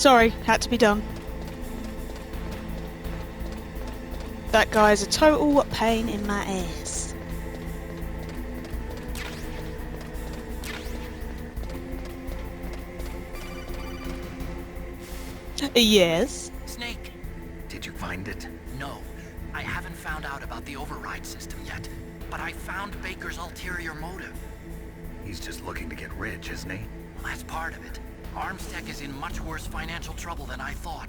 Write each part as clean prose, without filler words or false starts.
Sorry, had to be done. That guy's a total pain in my ass. Yes? Snake. Did you find it? No, I haven't found out about the override system yet, but I found Baker's ulterior motive. He's just looking to get rich, isn't he? Well, that's part of it. Armstech is in much worse financial trouble than I thought.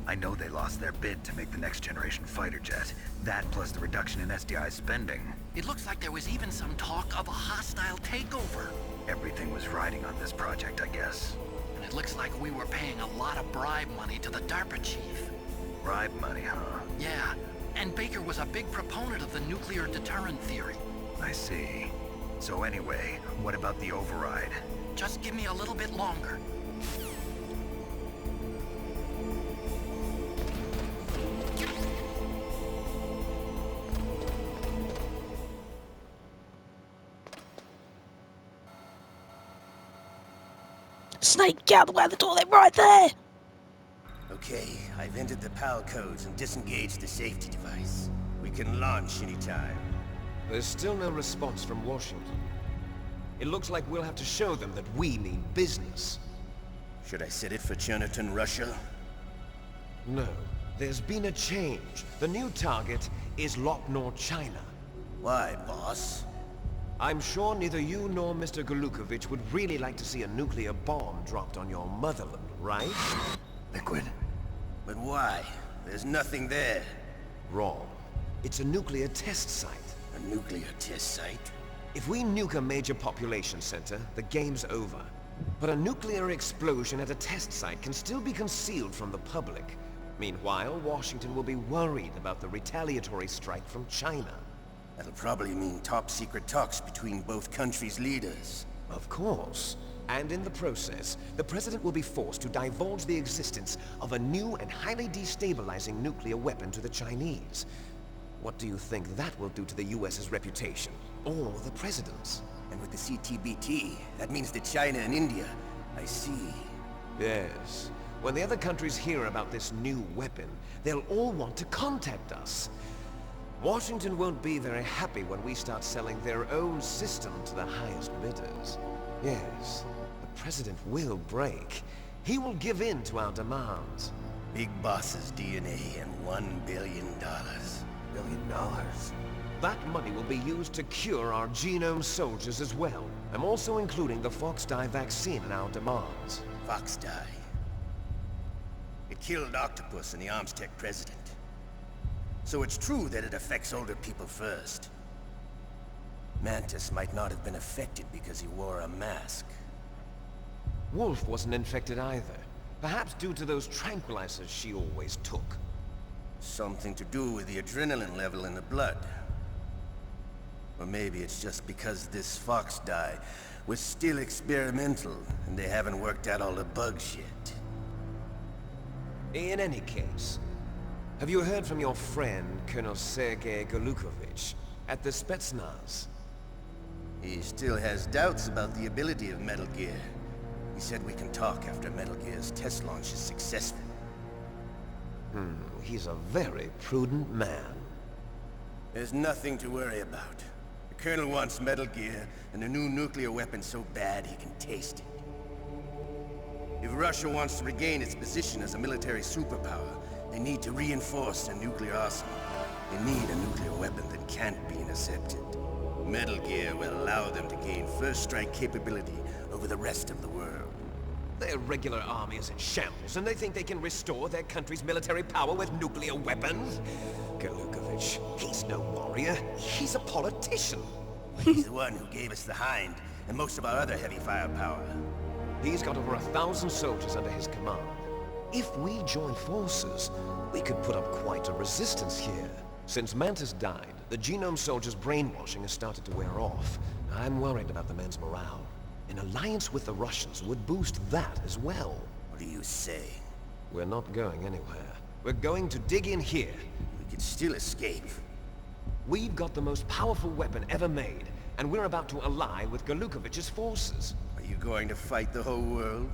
I know they lost their bid to make the next generation fighter jet. That plus the reduction in SDI spending. It looks like there was even some talk of a hostile takeover. Everything was riding on this project, I guess. And it looks like we were paying a lot of bribe money to the DARPA chief. Bribe money, huh? Yeah, and Baker was a big proponent of the nuclear deterrent theory. I see. So anyway, what about the override? Just give me a little bit longer. Snake, get out of the way of the door, they're right there! Okay, I've entered the PAL codes and disengaged the safety device. We can launch anytime. There's still no response from Washington. It looks like we'll have to show them that we mean business. Should I set it for Cherniton, Russia? No, there's been a change. The new target is Lopnor, China. Why, boss? I'm sure neither you nor Mr. Golukovich would really like to see a nuclear bomb dropped on your motherland, right? Liquid? But why? There's nothing there. Wrong. It's a nuclear test site. A nuclear test site? If we nuke a major population center, the game's over. But a nuclear explosion at a test site can still be concealed from the public. Meanwhile, Washington will be worried about the retaliatory strike from China. That'll probably mean top-secret talks between both countries' leaders. Of course. And in the process, the President will be forced to divulge the existence of a new and highly destabilizing nuclear weapon to the Chinese. What do you think that will do to the US's reputation? Or the President's? And with the CTBT, that means that China and India... I see. Yes. When the other countries hear about this new weapon, they'll all want to contact us. Washington won't be very happy when we start selling their own system to the highest bidders. Yes, the President will break. He will give in to our demands. Big Boss's DNA and $1 billion. $1 billion? That money will be used to cure our genome soldiers as well. I'm also including the Fox-Die vaccine in our demands. Fox-Die. It killed Octopus and the Armstech president. So it's true that it affects older people first. Mantis might not have been affected because he wore a mask. Wolf wasn't infected either. Perhaps due to those tranquilizers she always took. Something to do with the adrenaline level in the blood. Or maybe it's just because this Fox-Die was still experimental and they haven't worked out all the bugs yet. In any case, have you heard from your friend, Colonel Sergei Golukovich, at the Spetsnaz? He still has doubts about the ability of Metal Gear. He said we can talk after Metal Gear's test launch is successful. He's a very prudent man. There's nothing to worry about. The Colonel wants Metal Gear and a new nuclear weapon so bad he can taste it. If Russia wants to regain its position as a military superpower, they need to reinforce their nuclear arsenal. They need a nuclear weapon that can't be intercepted. Metal Gear will allow them to gain first strike capability over the rest of the world. Their regular army is in shambles, and they think they can restore their country's military power with nuclear weapons? Golukovich, he's no warrior. He's a politician. He's the one who gave us the Hind and most of our other heavy firepower. He's got over 1,000 soldiers under his command. If we join forces, we could put up quite a resistance here. Since Mantis died, the genome soldiers' brainwashing has started to wear off. I'm worried about the men's morale. An alliance with the Russians would boost that as well. What are you saying? We're not going anywhere. We're going to dig in here. We could still escape. We've got the most powerful weapon ever made, and we're about to ally with Golukovich's forces. Are you going to fight the whole world?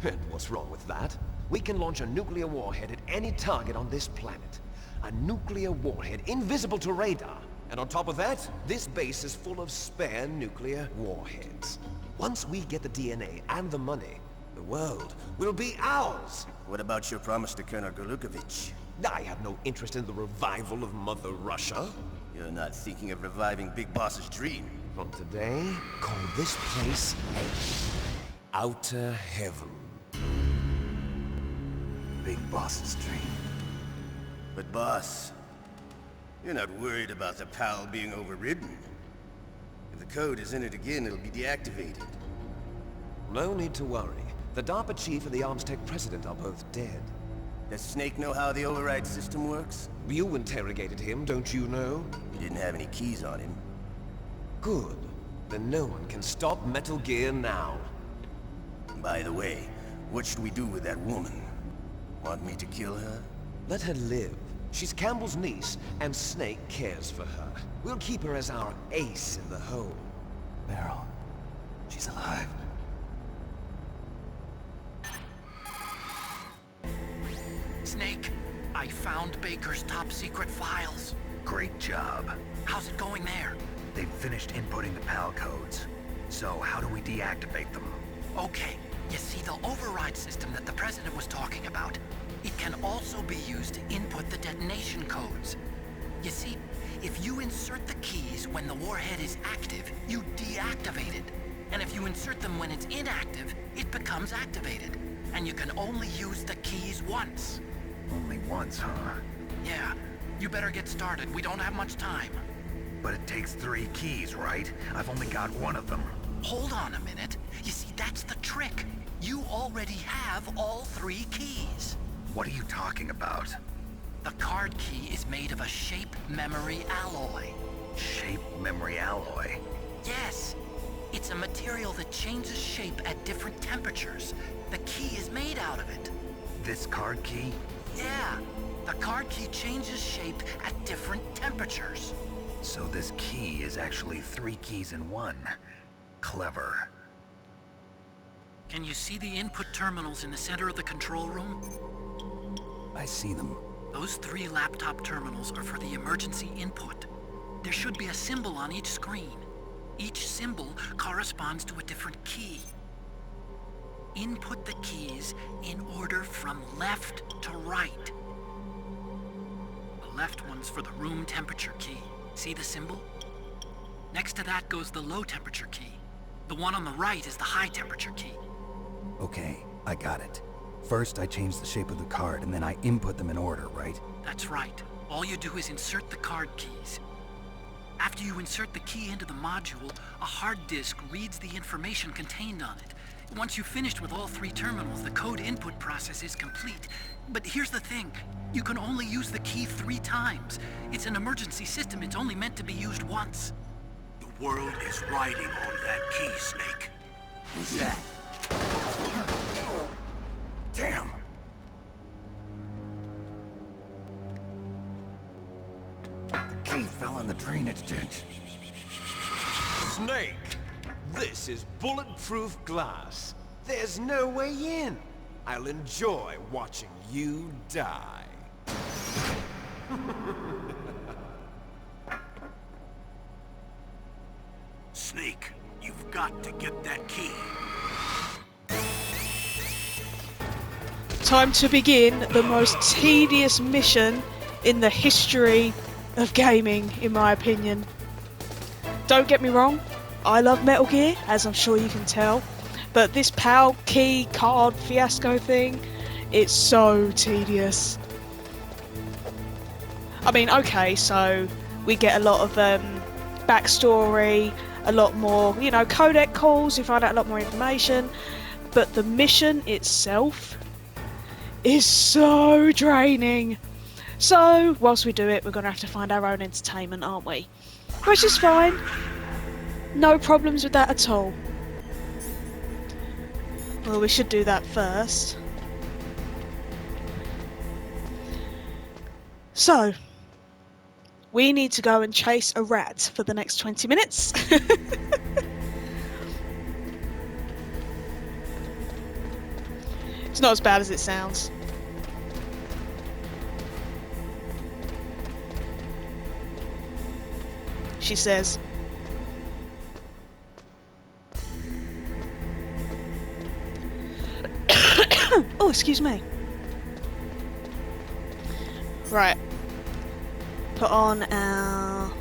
And what's wrong with that? we can launch a nuclear warhead at any target on this planet. A nuclear warhead invisible to radar. And on top of that, this base is full of spare nuclear warheads. Once we get the DNA and the money, the world will be ours. What about your promise to Colonel Golukovich? I have no interest in the revival of Mother Russia. You're not thinking of reviving Big Boss's dream. From today, call this place Outer Heaven. Big Boss's dream. But boss, you're not worried about the PAL being overridden. If the code is in it again, it'll be deactivated. No need to worry. The DARPA chief and the Arms Tech president are both dead. Does Snake know how the override system works? You interrogated him, don't you know? He didn't have any keys on him. Good. Then no one can stop Metal Gear now. By the way, what should we do with that woman? Want me to kill her? Let her live. She's Campbell's niece, and Snake cares for her. We'll keep her as our ace in the hole. Meryl, she's alive. Snake, I found Baker's top-secret files. Great job. How's it going there? They've finished inputting the PAL codes. So how do we deactivate them? Okay, you see the override system that the President was talking about? It can also be used to input the detonation codes. You see, if you insert the keys when the warhead is active, you deactivate it. And if you insert them when it's inactive, it becomes activated. And you can only use the keys once. Only once, huh? Yeah, you better get started. We don't have much time. But it takes 3 keys, right? I've only got 1 of them. Hold on a minute. You see, that's the trick. You already have all 3 keys. What are you talking about? The card key is made of a shape memory alloy. Shape memory alloy? Yes. It's a material that changes shape at different temperatures. The key is made out of it. This card key? Yeah. The card key changes shape at different temperatures. So this key is actually 3 keys in 1. Clever. Can you see the input terminals in the center of the control room? I see them. Those 3 laptop terminals are for the emergency input. There should be a symbol on each screen. Each symbol corresponds to a different key. Input the keys in order from left to right. The left one's for the room temperature key. See the symbol? Next to that goes the low temperature key. The one on the right is the high temperature key. Okay, I got it. First, I change the shape of the card, and then I input them in order, right? That's right. All you do is insert the card keys. After you insert the key into the module, a hard disk reads the information contained on it. Once you've finished with all 3 terminals, the code input process is complete. But here's the thing. You can only use the key 3 times. It's an emergency system. It's only meant to be used once. The world is riding on that key, Snake. Who's that? Damn! The key fell in the drainage ditch. Snake! This is bulletproof glass. There's no way in. I'll enjoy watching you die. Snake, you've got to get that key. Time to begin the most tedious mission in the history of gaming, in my opinion. Don't get me wrong, I love Metal Gear, as I'm sure you can tell, but this PAL key card fiasco thing, it's so tedious. I mean, okay, so we get a lot of backstory, a lot more, you know, codec calls, you find out a lot more information, but the mission itself is so draining. So, whilst we do it, we're going to have to find our own entertainment, aren't we? Which is fine. No problems with that at all. Well, we should do that first. So, we need to go and chase a rat for the next 20 minutes. It's not as bad as it sounds. She says. Oh, excuse me. Right. Put on our...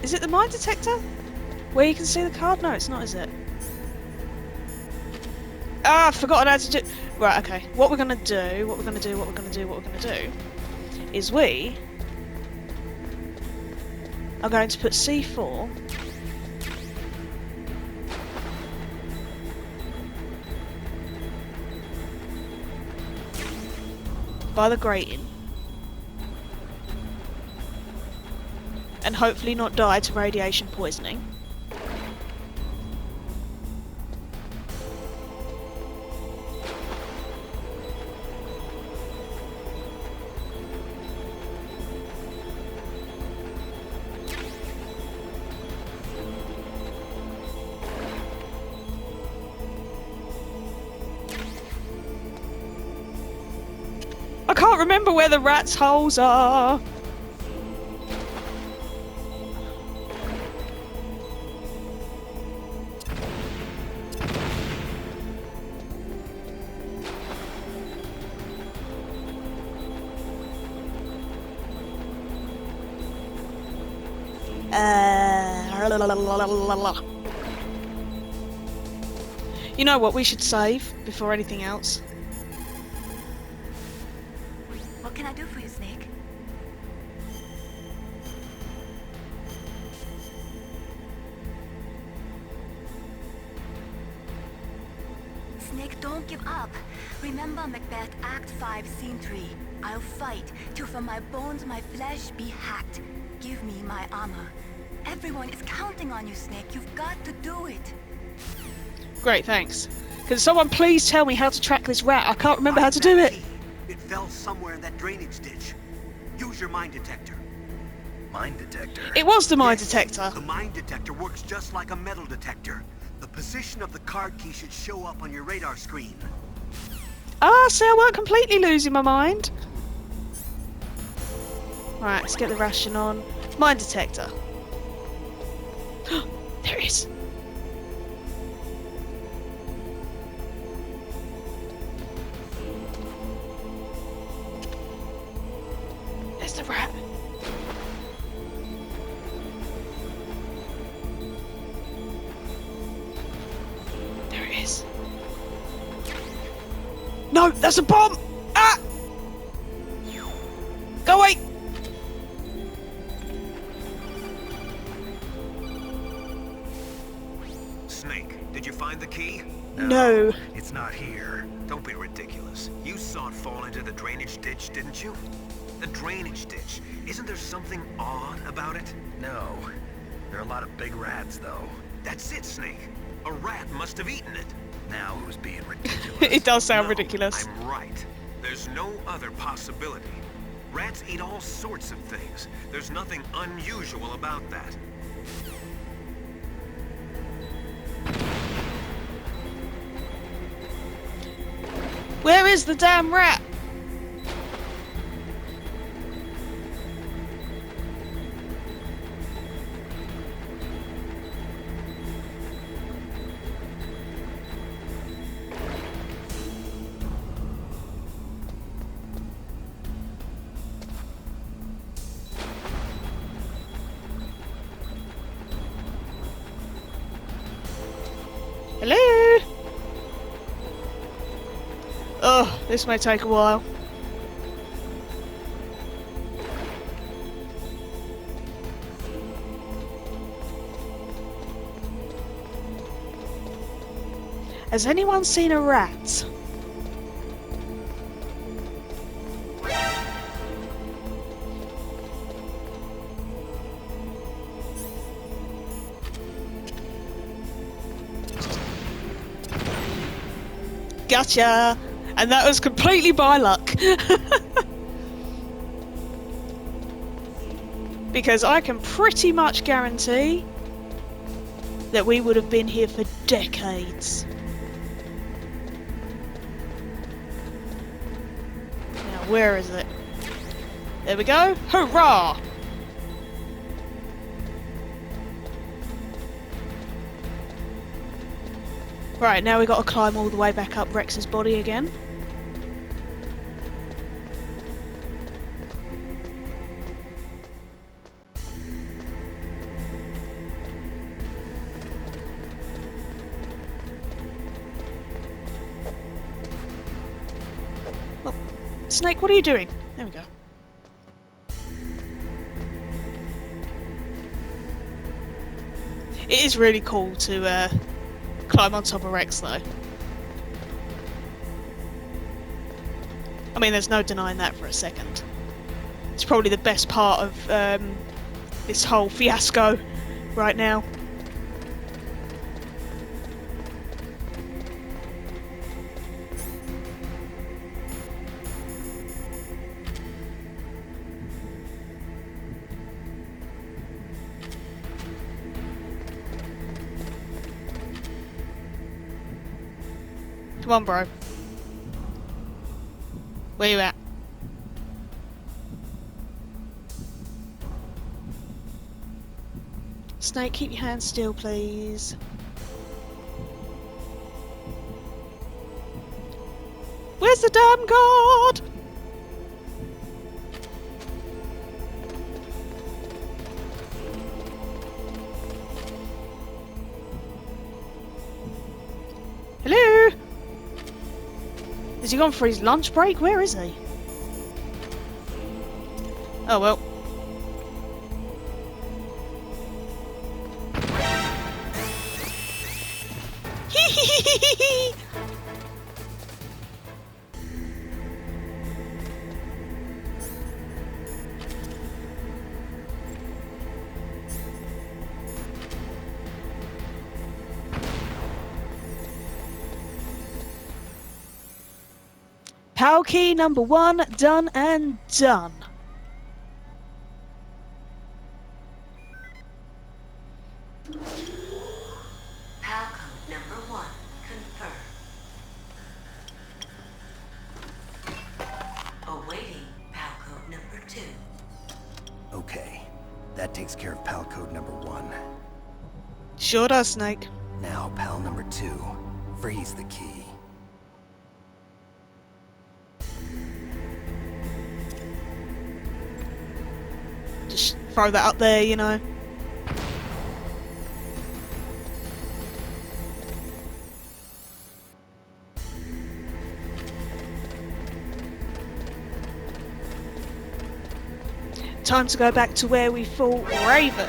Is it the mine detector? Where you can see the card? No, it's not, is it? Ah, I've forgotten how to do... Right, okay. What we're gonna do is we are going to put C4 by the grating and hopefully not die to radiation poisoning. I can't remember where the rats' holes are. You know what? We should save before anything else. What can I do for you, Snake? Snake, don't give up. Remember Macbeth Act 5, Scene 3. I'll fight till from my bones my flesh be hacked. Give me my armor. Everyone is counting on you, Snake. You've got to do it. Great, thanks. Can someone please tell me how to track this rat? I can't remember how to do it. It fell somewhere in that drainage ditch. Use your mine detector. Mine detector? It was the mine Yes, detector. The mine detector works just like a metal detector. The position of the card key should show up on your radar screen. Ah, see, I weren't completely losing my mind. Right, let's get the ration on. Mine detector. There it is. There's the rat. There it is. No, that's a bomb! Ah! Go away! Snake, did you find the key? No. It's not here. Don't be ridiculous. You saw it fall into the drainage ditch, didn't you? The drainage ditch. Isn't there something odd about it? No. There are a lot of big rats, though. That's it, Snake. A rat must have eaten it. Now who's being ridiculous? It does sound No, ridiculous. I'm right. There's no other possibility. Rats eat all sorts of things. There's nothing unusual about that. Where is the damn rat? Hello? Oh, this may take a while. Has anyone seen a rat? Gotcha! And that was completely by luck. Because I can pretty much guarantee that we would have been here for decades. Now, where is it? There we go. Hurrah! Right, now we've got to climb all the way back up Rex's body again. Oh, Snake, what are you doing? There we go. It is really cool to climb on top of Rex, though. I mean, there's no denying that for a second. It's probably the best part of this whole fiasco right now. Come on, bro. Where you at? Snake, keep your hands still, please. Where's the damn guard? Hello? Has he gone for his lunch break? Where is he? Oh well. PAL key number 1 done and done. PAL code number 1 confirmed. Awaiting PAL code number 2. Okay, that takes care of PAL code number 1. Sure does, Snake. Now PAL number 2. Freeze the key. Just throw that up there, you know. Time to go back to where we fought Raven.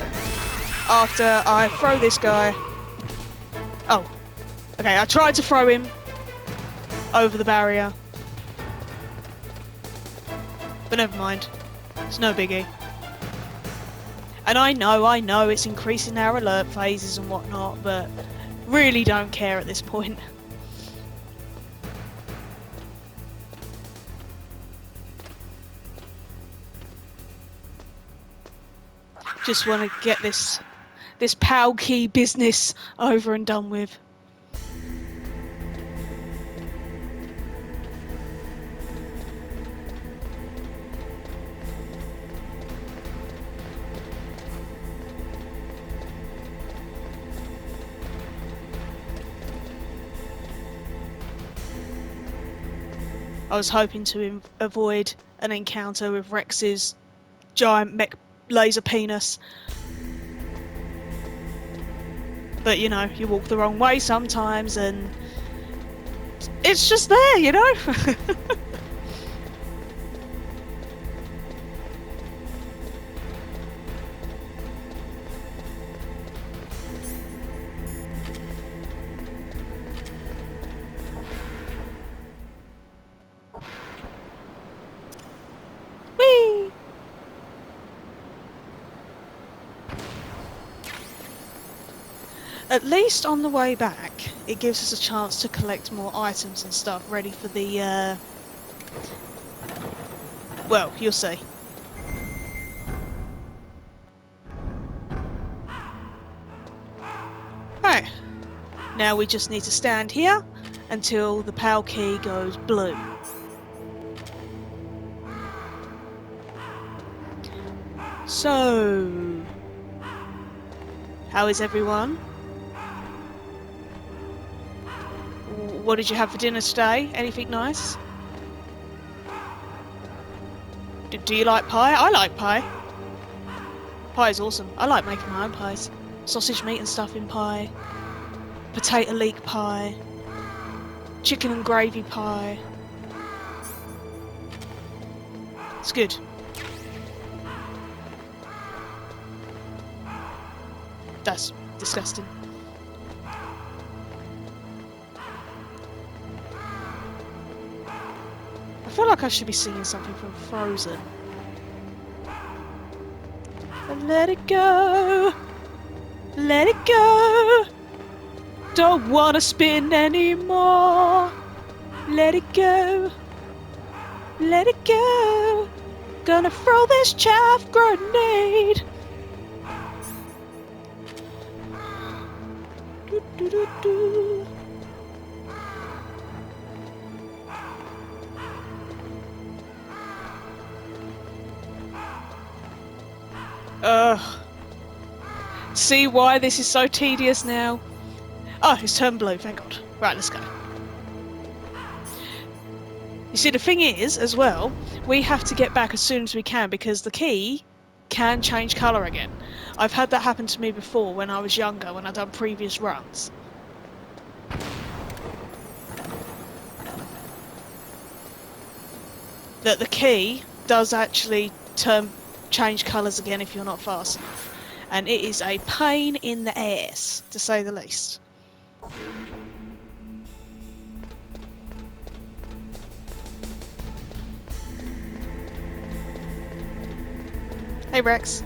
After I throw this guy... Oh. Okay, I tried to throw him over the barrier. But never mind. It's no biggie. And I know it's increasing our alert phases and whatnot, but really don't care at this point. Just want to get this PAL key business over and done with. I was hoping to avoid an encounter with Rex's giant mech laser penis. But you know, you walk the wrong way sometimes and it's just there, you know? Whee! At least on the way back, it gives us a chance to collect more items and stuff ready for the, well, you'll see. Now we just need to stand here until the PAL key goes blue. So, how is everyone? What did you have for dinner today? Anything nice? Do you like pie? I like pie. Pie is awesome. I like making my own pies. Sausage meat and stuff in pie. Potato leek pie. Chicken and gravy pie. It's good. That's disgusting. I feel like I should be singing something from Frozen. Let it go. Let it go. Don't wanna spin anymore. Let it go. Let it go. Gonna throw this chaff grenade. Do, do, do, do. Ugh. See why this is so tedious now? Oh, it's turned blue, thank God. Right, let's go. You see, the thing is, as well, we have to get back as soon as we can because the key can change colour again. I've had that happen to me before when I was younger, when I'd done previous runs. That the key does actually change colours again if you're not fast enough. And it is a pain in the ass, to say the least. Hey Rex.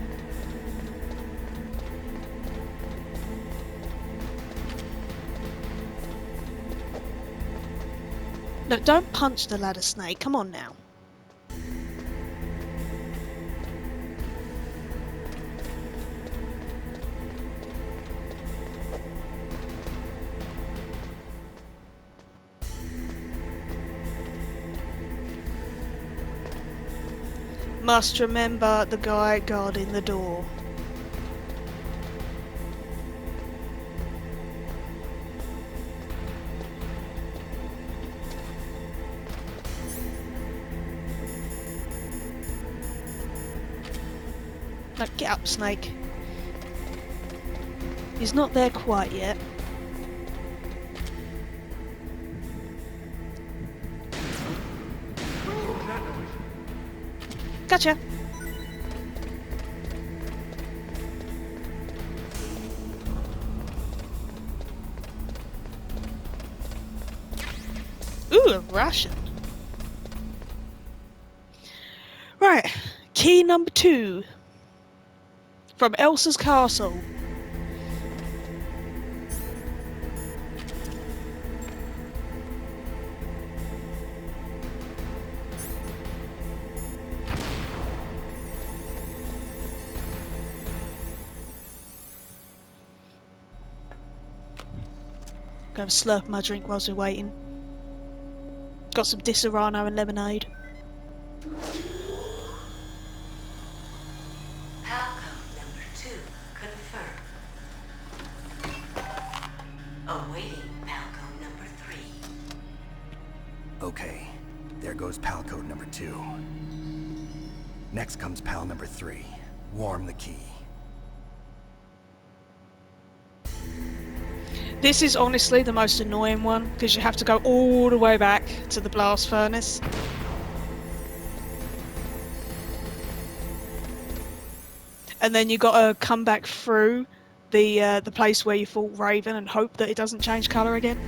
Look, don't punch the ladder snake, come on now. Must remember the guy guarding the door. No, get up, Snake. He's not there quite yet. Gotcha. Ooh, a ration. Right, key number 2 from Elsa's castle. Gonna slurp my drink whilst we're waiting. Got some Disaronno and lemonade. Falcon number 2 confirmed. Awaiting Falcon number 3. Okay, there goes PAL code number 2. Next comes PAL number 3. Warm the key. This is honestly the most annoying one, because you have to go all the way back to the blast furnace. And then you gotta come back through the place where you fought Raven and hope that it doesn't change colour again.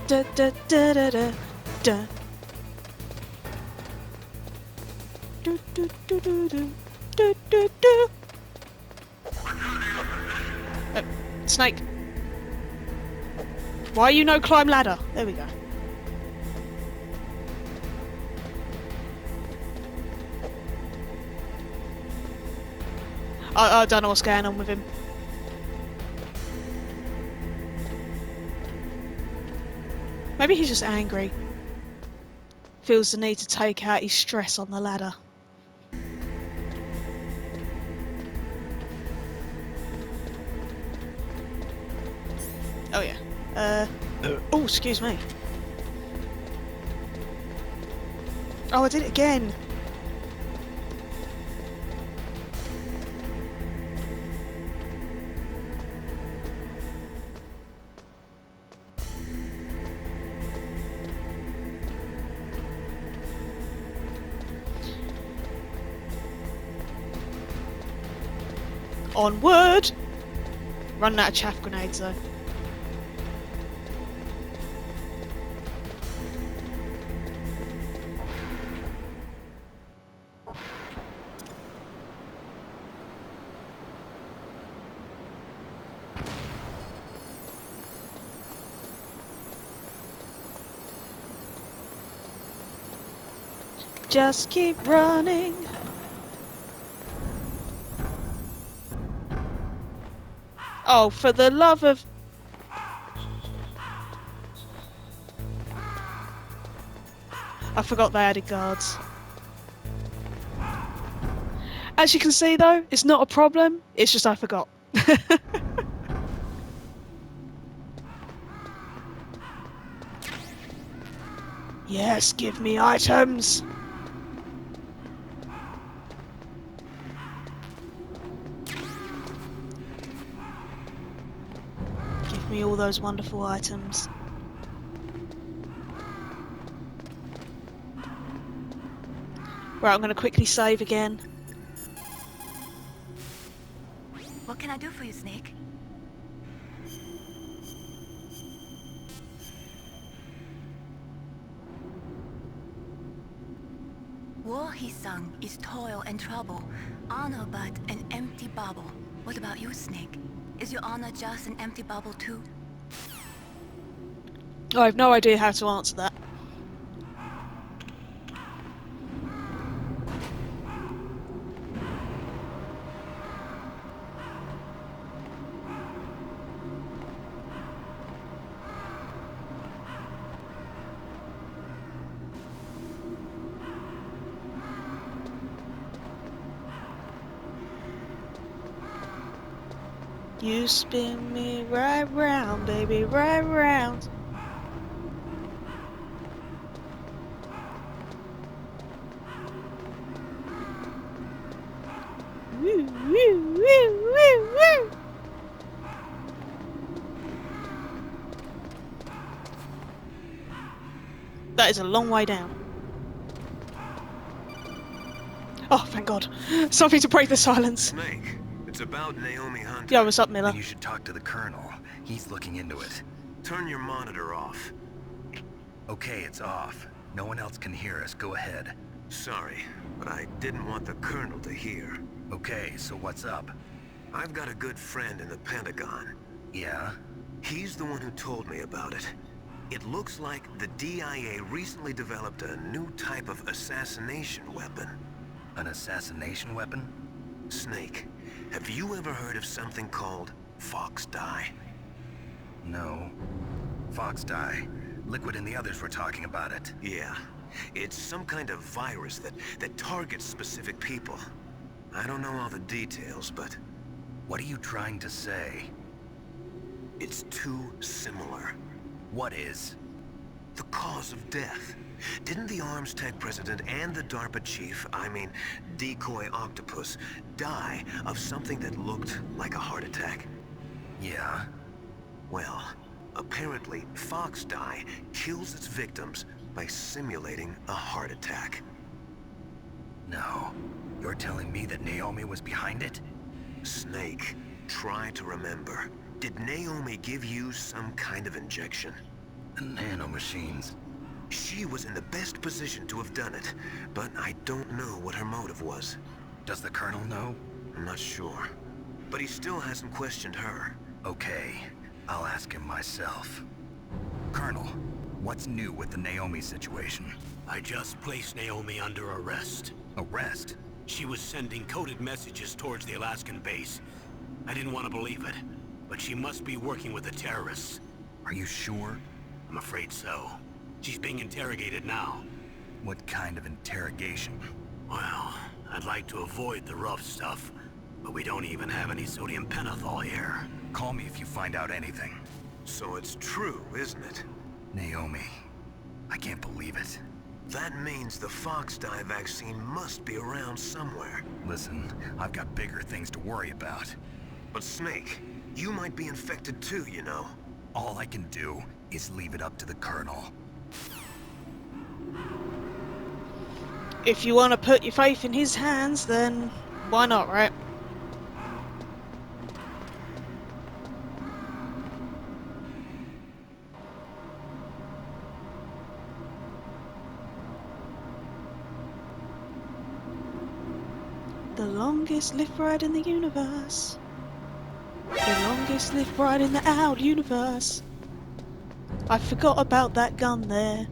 Da da da da da da. Do do do do do do do do. Snake. Why you no climb ladder? There we go. I don't know what's going on with him. Maybe he's just angry. Feels the need to take out his stress on the ladder. Oh yeah. Oh, excuse me. Oh, I did it again. Onward! Running out of chaff grenades though. Just keep running. Oh, for the love of... I forgot they added guards. As you can see though, it's not a problem, it's just I forgot. Yes, give me items! Give me all those wonderful items. Right, I'm going to quickly save again. What can I do for you, Snake? War, he sung, is toil and trouble. Honor but an empty bubble. What about you, Snake? Is your honor just an empty bubble too? I have no idea how to answer that. You spin me right round, baby, right round. Woo, woo, woo, woo, woo. That is a long way down. Oh, thank God. Something to break the silence. Snake, it's about Naomi Hunter. Yo, what's up, Miller? Then you should talk to the Colonel. He's looking into it. Turn your monitor off. Okay, it's off. No one else can hear us. Go ahead. Sorry, but I didn't want the Colonel to hear. Okay, so what's up? I've got a good friend in the Pentagon. Yeah? He's the one who told me about it. It looks like the DIA recently developed a new type of assassination weapon. An assassination weapon? Snake, have you ever heard of something called Fox Dye? No. Fox dye. Liquid and the others were talking about it. Yeah. It's some kind of virus that targets specific people. I don't know all the details, but... What are you trying to say? it's too similar. What is? The cause of death. Didn't the Arms Tech president and the DARPA chief, I mean, Decoy Octopus, die of something that looked like a heart attack? Yeah? Well, apparently, Fox Dye kills its victims by simulating a heart attack. No. You're telling me that Naomi was behind it? Snake, try to remember. Did Naomi give you some kind of injection? The nanomachines. She was in the best position to have done it, but I don't know what her motive was. Does the Colonel know? I'm not sure. But he still hasn't questioned her. Okay, I'll ask him myself. Colonel, what's new with the Naomi situation? I just placed Naomi under arrest. Arrest? She was sending coded messages towards the Alaskan base. I didn't want to believe it, but she must be working with the terrorists. Are you sure? I'm afraid so. She's being interrogated now. What kind of interrogation? Well, I'd like to avoid the rough stuff, but we don't even have any sodium pentothal here. Call me if you find out anything. So it's true, isn't it? Naomi, I can't believe it. That means the Fox-die vaccine must be around somewhere. Listen, I've got bigger things to worry about. But Snake, you might be infected too, you know. All I can do is leave it up to the Colonel. If you want to put your faith in his hands, then why not, right? The longest lift ride in the universe. The longest lift ride in the out universe. I forgot about that gun there.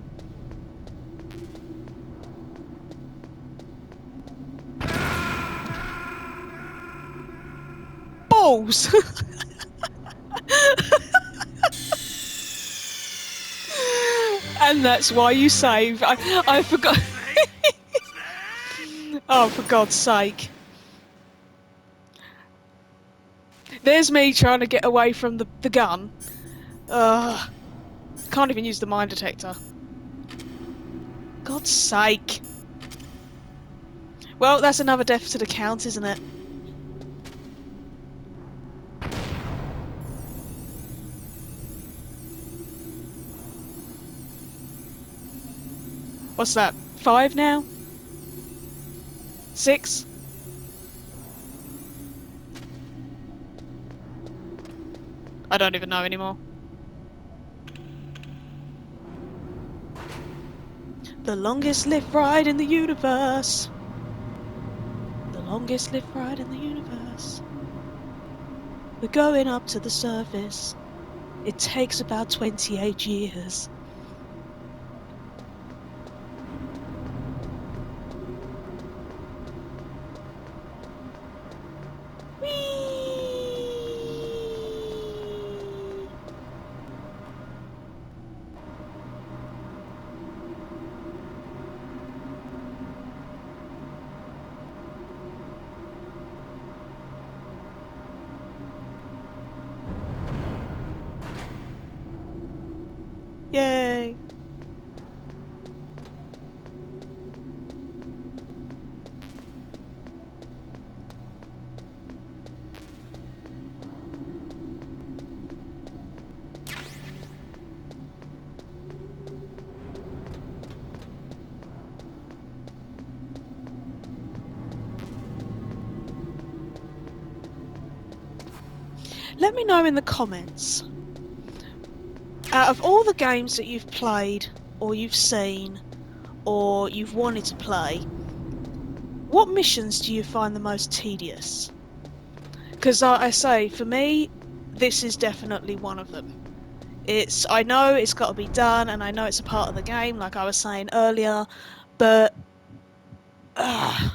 Balls! And that's why you save. I forgot. Oh, for God's sake. There's me trying to get away from the gun. Can't even use the mine detector. God's sake. Well, that's another death to the count, isn't it? What's that? 5 now? 6? I don't even know anymore. The longest lift ride in the universe. The longest lift ride in the universe. We're going up to the surface. It takes about 28 years. Yay! Let me know in the comments, out of all the games that you've played, or you've seen, or you've wanted to play, what missions do you find the most tedious? Because I say, for me, this is definitely one of them. I know it's got to be done, and I know it's a part of the game, like I was saying earlier, but... Oh.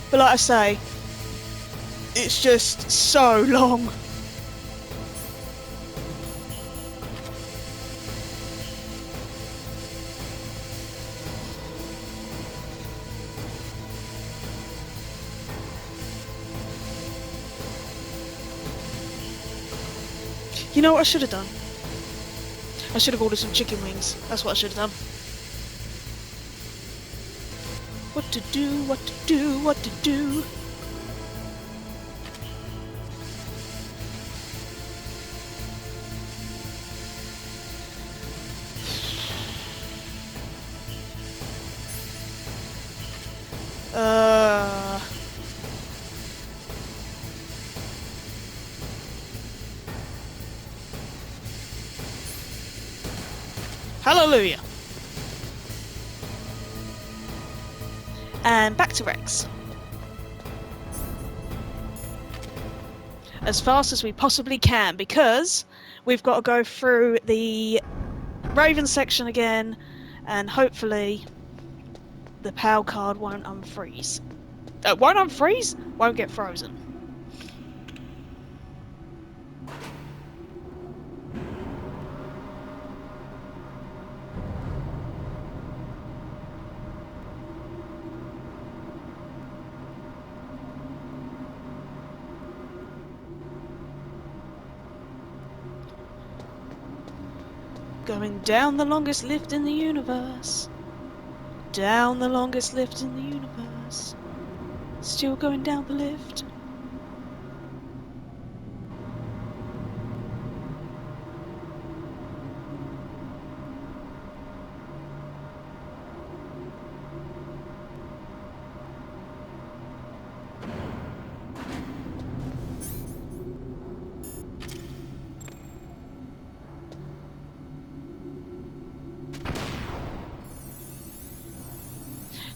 But like I say, it's just so long. You know what I should have done? I should have ordered some chicken wings. That's what I should have done. What to do, what to do, what to do. Hallelujah. And back to Rex. As fast as we possibly can, because we've got to go through the Raven section again, and hopefully the PAL card won't unfreeze. Won't unfreeze? Won't get frozen. Going down the longest lift in the universe. Down the longest lift in the universe. Still going down the lift.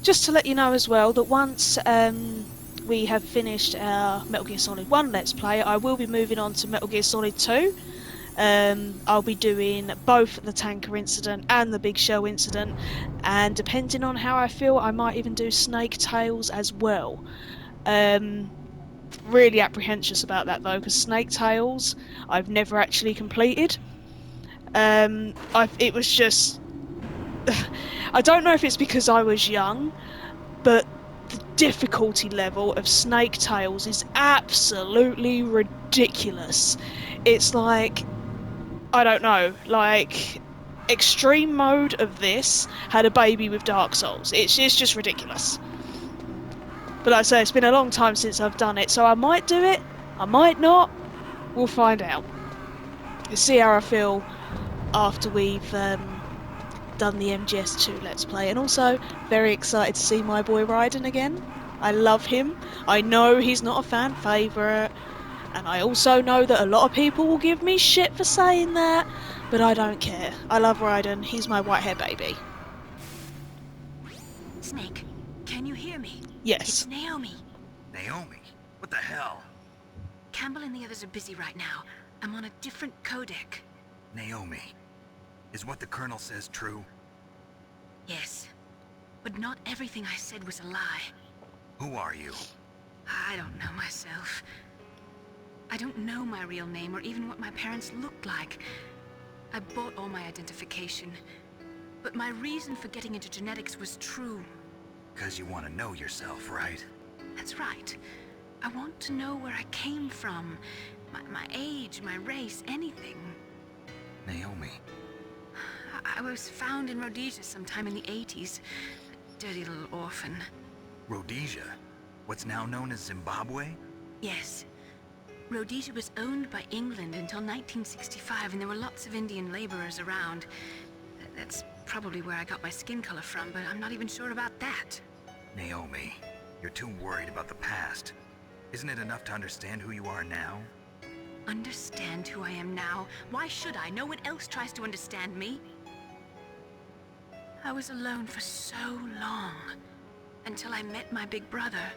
Just to let you know as well that once we have finished our Metal Gear Solid 1 Let's Play, I will be moving on to Metal Gear Solid 2. I'll be doing both the tanker incident and the Big Shell incident, and depending on how I feel, I might even do Snake Tales as well. Really apprehensive about that though, because Snake Tales I've never actually completed. It was just... I don't know if it's because I was young, but the difficulty level of Snake Tales is absolutely ridiculous. It's like, I don't know, like extreme mode of this had a baby with Dark Souls. It's just ridiculous. But like I say, it's been a long time since I've done it, so I might do it, I might not. We'll find out. We'll see how I feel after we've done the MGS2 Let's Play. And also, very excited to see my boy Raiden again. I love him. I know he's not a fan favourite, and I also know that a lot of people will give me shit for saying that, but I don't care. I love Raiden. He's my white hair baby. Snake, can you hear me? Yes. It's Naomi. Naomi? What the hell? Campbell and the others are busy right now. I'm on a different codec. Naomi, is what the Colonel says true? Yes. But not everything I said was a lie. Who are you? I don't know myself. I don't know my real name or even what my parents looked like. I bought all my identification. But my reason for getting into genetics was true. Because you want to know yourself, right? That's right. I want to know where I came from. My age, my race, anything. Naomi. I was found in Rhodesia sometime in the 80s. A dirty little orphan. Rhodesia? What's now known as Zimbabwe? Yes. Rhodesia was owned by England until 1965, and there were lots of Indian laborers around. That's probably where I got my skin color from, but I'm not even sure about that. Naomi, you're too worried about the past. Isn't it enough to understand who you are now? Understand who I am now? Why should I? No one else tries to understand me. I was alone for so long, until I met my big brother,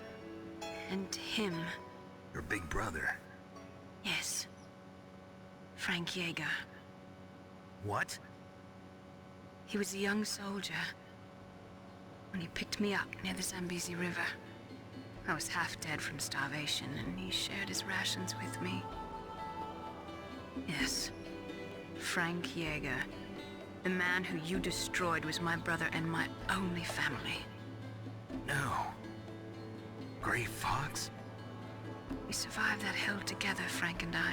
and him. Your big brother? Yes. Frank Yeager. What? He was a young soldier when he picked me up near the Zambezi River. I was half dead from starvation, and he shared his rations with me. Yes, Frank Yeager. The man who you destroyed was my brother and my only family. No. Gray Fox? We survived that hell together, Frank and I.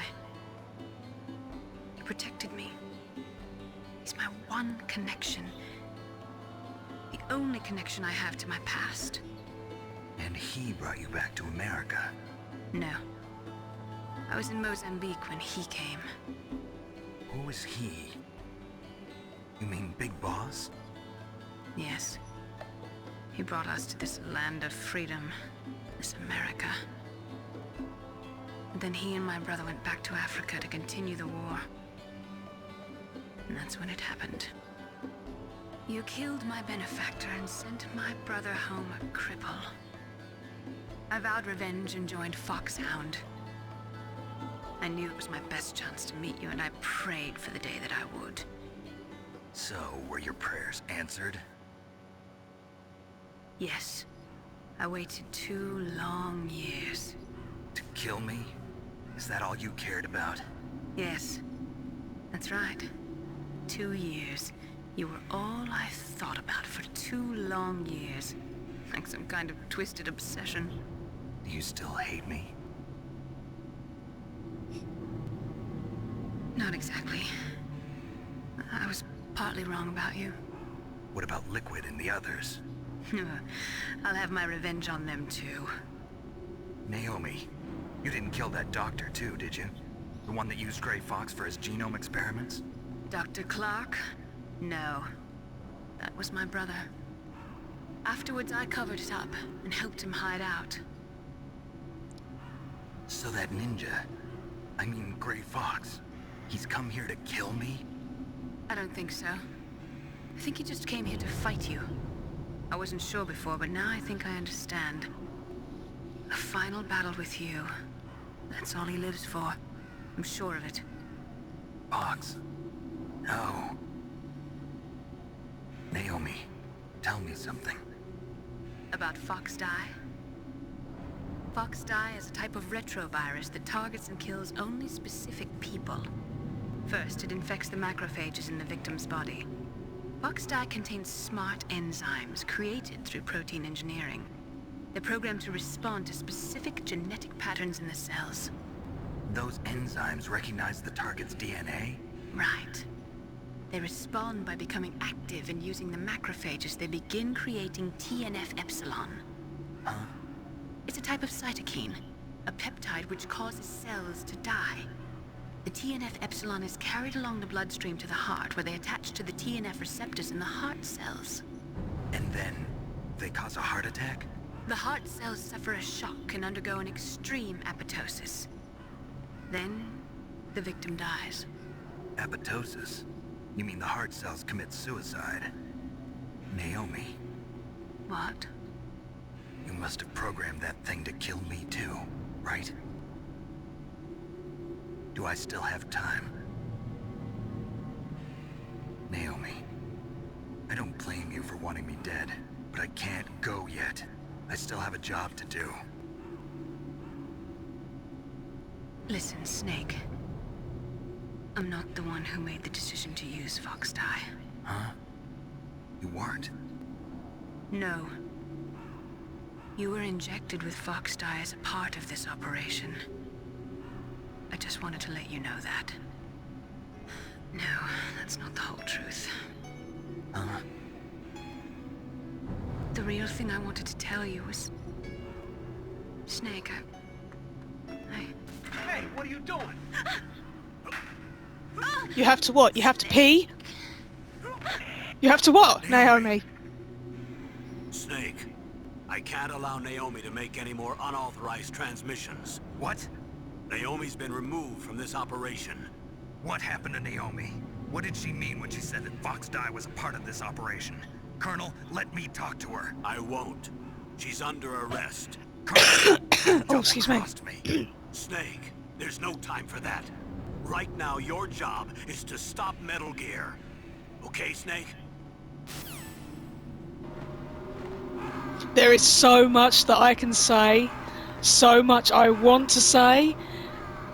He protected me. He's my one connection. The only connection I have to my past. And he brought you back to America? No. I was in Mozambique when he came. Who is he? You mean Big Boss? Yes. He brought us to this land of freedom, this America. And then he and my brother went back to Africa to continue the war. And that's when it happened. You killed my benefactor and sent my brother home a cripple. I vowed revenge and joined Foxhound. I knew it was my best chance to meet you, and I prayed for the day that I would. So, were your prayers answered? Yes. I waited 2 long years. To kill me? Is that all you cared about? Yes. That's right. 2 years. You were all I thought about for 2 long years. Like some kind of twisted obsession. Do you still hate me? Not exactly. I was partly wrong about you. What about Liquid and the others? I'll have my revenge on them too. Naomi, you didn't kill that doctor too, did you? The one that used Grey Fox for his genome experiments? Dr. Clark? No. That was my brother. Afterwards, I covered it up and helped him hide out. So that ninja, I mean Grey Fox, he's come here to kill me? I don't think so. I think he just came here to fight you. I wasn't sure before, but now I think I understand. A final battle with you. That's all he lives for. I'm sure of it. Fox? No. Naomi, tell me something. About Fox Die? Fox Die is a type of retrovirus that targets and kills only specific people. First, it infects the macrophages in the victim's body. Fox Die contains smart enzymes created through protein engineering. They're programmed to respond to specific genetic patterns in the cells. Those enzymes recognize the target's DNA? Right. They respond by becoming active and using the macrophages. They begin creating TNF-epsilon. Huh? It's a type of cytokine, a peptide which causes cells to die. The TNF-epsilon is carried along the bloodstream to the heart, where they attach to the TNF receptors in the heart cells. And then, they cause a heart attack? The heart cells suffer a shock and undergo an extreme apoptosis. Then, the victim dies. Apoptosis? You mean the heart cells commit suicide? Naomi, What? you must have programmed that thing to kill me too, right? Do I still have time? Naomi, I don't blame you for wanting me dead, but I can't go yet. I still have a job to do. Listen, Snake. I'm not the one who made the decision to use Fox Die. Huh? You weren't? No. You were injected with Fox Die as a part of this operation. I just wanted to let you know that. No, that's not the whole truth. Huh? The real thing I wanted to tell you was... Snake, Hey, what are you doing? You have to what? You have to pee? You have to what, Naomi? Snake, I can't allow Naomi to make any more unauthorized transmissions. What? Naomi's been removed from this operation. What happened to Naomi? What did she mean when she said that Fox Die was a part of this operation? Colonel, let me talk to her. I won't. She's under arrest. Colonel, Oh, excuse me. Snake, there's no time for that. Right now, your job is to stop Metal Gear. Okay, Snake? There is so much that I can say, so much I want to say,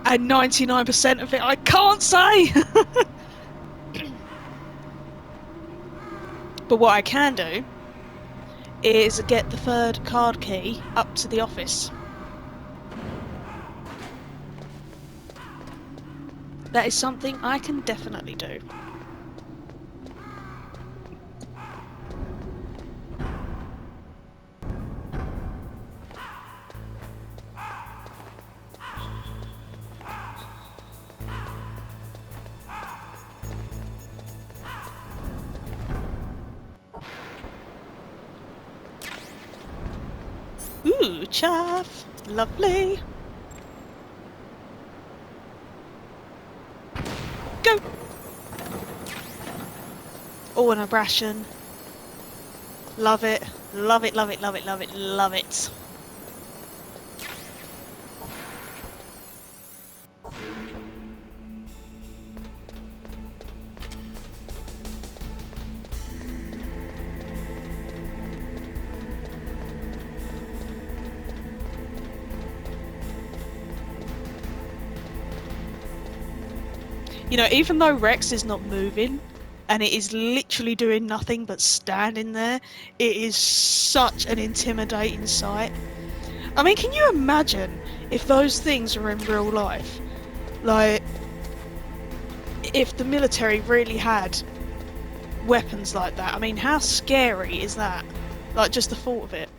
and 99% of it I can't say! But what I can do is get the 3rd card key up to the office. That is something I can definitely do. Ooh, chaff! Lovely! Go! Oh, and a ration. Love it. Love it, love it, love it, love it, love it. You know, even though Rex is not moving, and it is literally doing nothing but standing there, it is such an intimidating sight. I mean, can you imagine if those things were in real life? Like, if the military really had weapons like that. I mean, how scary is that? Like, just the thought of it.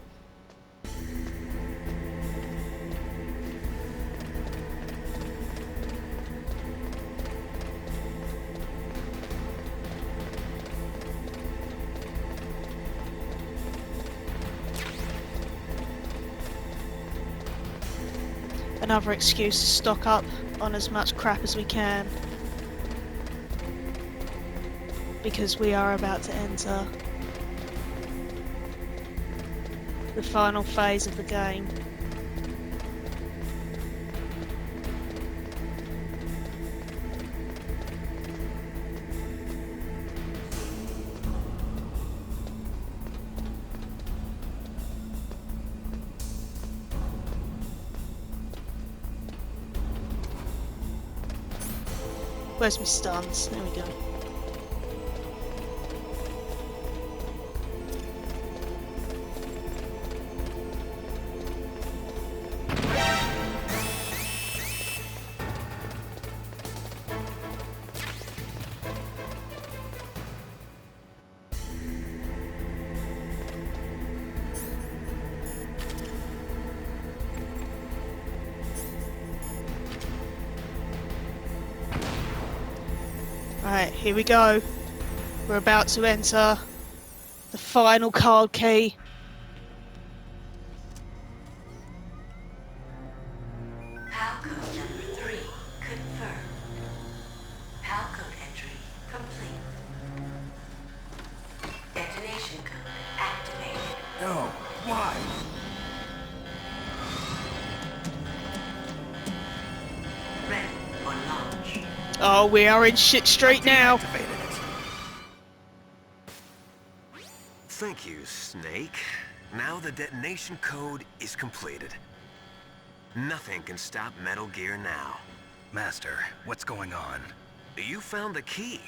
Another excuse to stock up on as much crap as we can. Because we are about to enter the final phase of the game. Where's my stuns? There we go. Right, here we go. We're about to enter the final card key. Palcode number 3 confirmed. Palcode entry complete. Detonation code activated. No, why? Ready for launch. Oh, we are in shit street now. Thank you, Snake. Now the detonation code is completed. Nothing can stop Metal Gear now. Master, what's going on? You found the key,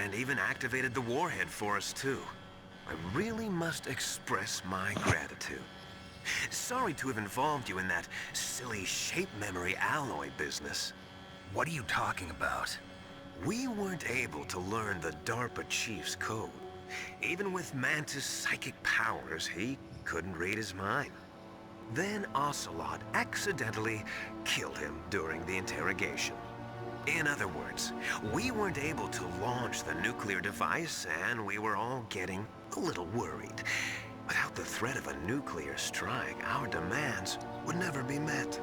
and even activated the warhead for us, too. I really must express my gratitude. Sorry to have involved you in that silly shape memory alloy business. What are you talking about? We weren't able to learn the DARPA chief's code. Even with Mantis' psychic powers, he couldn't read his mind. Then Ocelot accidentally killed him during the interrogation. In other words, we weren't able to launch the nuclear device, and we were all getting a little worried. Without the threat of a nuclear strike, our demands would never be met.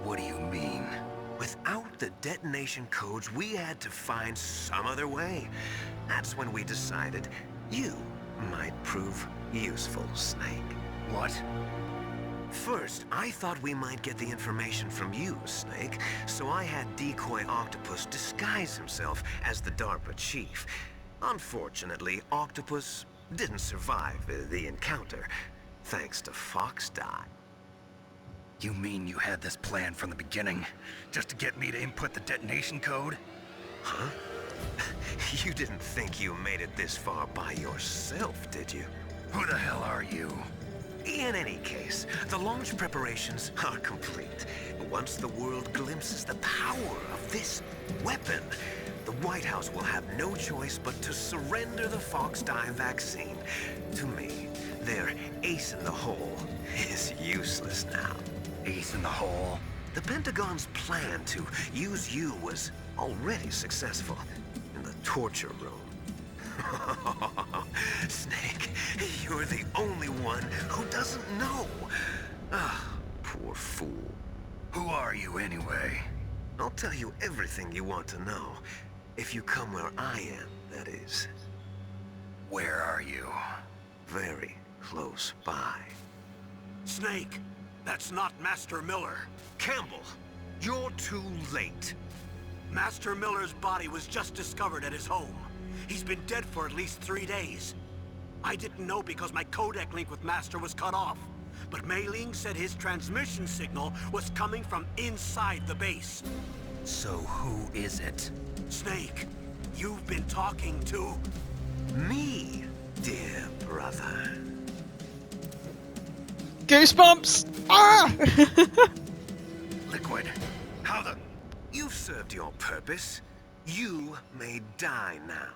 What do you mean? Without the detonation codes, we had to find some other way. That's when we decided you might prove useful, Snake. What? First, I thought we might get the information from you, Snake, so I had Decoy Octopus disguise himself as the DARPA chief. Unfortunately, Octopus didn't survive the encounter, thanks to Fox Die. You mean you had this plan from the beginning? Just to get me to input the detonation code? Huh? You didn't think you made it this far by yourself, did you? Who the hell are you? In any case, the launch preparations are complete. Once the world glimpses the power of this weapon, the White House will have no choice but to surrender the Fox Die vaccine to me. Their ace in the hole is useless now. Ace in the hole? The Pentagon's plan to use you was already successful in the torture room. Snake, you're the only one who doesn't know. Ah, poor fool. Who are you anyway? I'll tell you everything you want to know. If you come where I am, that is. Where are you? very close by. Snake, that's not Master Miller. Campbell, you're too late. Master Miller's body was just discovered at his home. He's been dead for at least 3 days. I didn't know because my codec link with Master was cut off. But Mei Ling said his transmission signal was coming from inside the base. So who is it? Snake, you've been talking to... Me, dear brother. Goosebumps! Ah! Liquid, how the... You've served your purpose. You may die now.